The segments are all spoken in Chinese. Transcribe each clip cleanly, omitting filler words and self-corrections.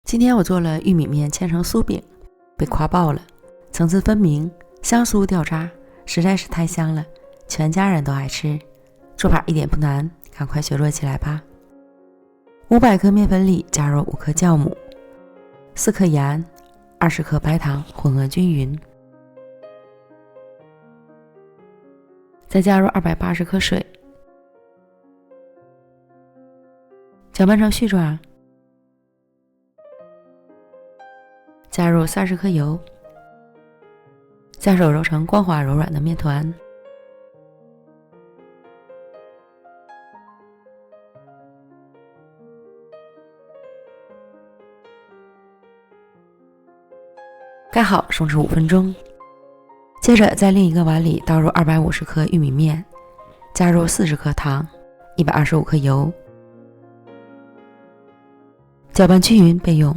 今天我做了玉米面千层酥饼，被夸爆了，层次分明，香酥掉渣，实在是太香了，全家人都爱吃。做法一点不难，赶快学做起来吧。500克面粉里加入5克酵母、4克盐、20克白糖，混合均匀，再加入280克水，搅拌成絮状，加入30克油，下手揉成光滑柔软的面团，盖好松弛5分钟。接着在另一个碗里倒入250克玉米面，加入40克糖、125克油，搅拌均匀备用。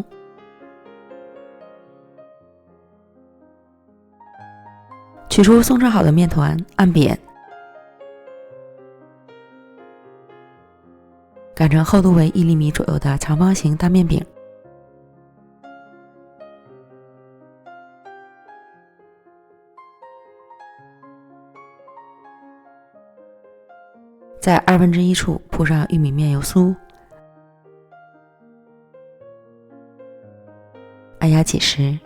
取出松弛好的面团，按扁，擀成厚度为1厘米左右的长方形大面饼。在1/2处铺上玉米面油酥，按压紧实，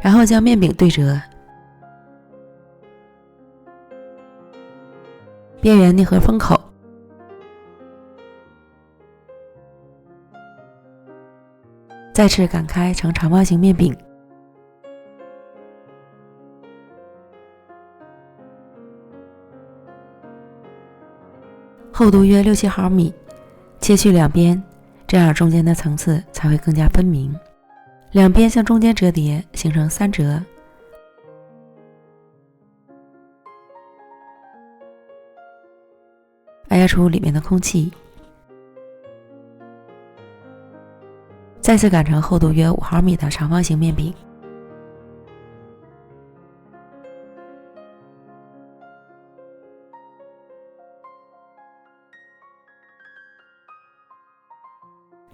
然后将面饼对折，边缘内合封口，再次擀开成长方形面饼。厚度约6-7毫米，切去两边，这样中间的层次才会更加分明。两边向中间折叠，形成3折。按压出里面的空气，再次擀成厚度约5毫米的长方形面饼。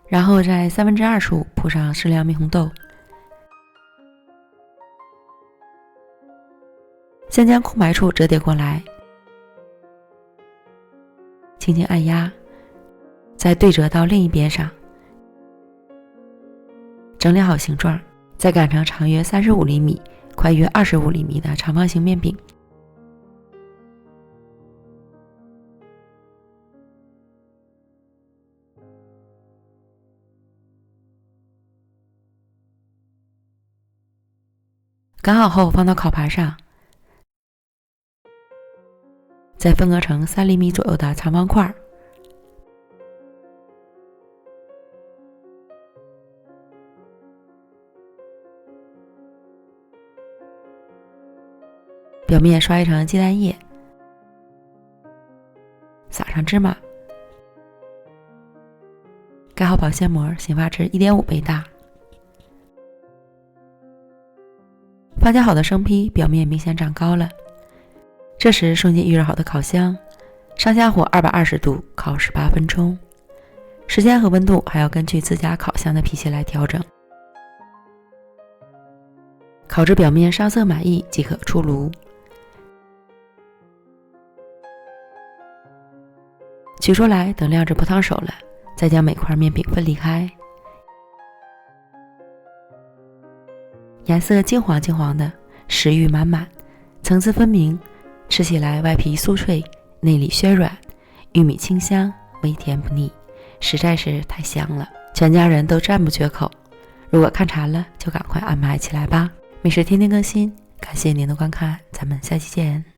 然后在2/3处铺上适量蜜红豆，先将空白处折叠过来，轻轻按压，再对折到另一边上，整理好形状，再擀成长约35厘米、宽约25厘米的长方形面饼。擀好后放到烤盘上，再分割成3厘米左右的长方块，表面刷一层鸡蛋液，撒上芝麻，盖好保鲜膜，醒发至1.5倍大。发酵好的生坯表面明显长高了，这时送进预热好的烤箱，上下火220度烤18分钟，时间和温度还要根据自家烤箱的脾气来调整。烤至表面上色满意即可出炉。取出来，等晾至不烫手了，再将每块面饼分离开。颜色金黄金黄的，食欲满满，层次分明，吃起来外皮酥脆，内里暄软，玉米清香，微甜不腻，实在是太香了，全家人都赞不绝口。如果看馋了，就赶快安排起来吧。美食天天更新，感谢您的观看，咱们下期见。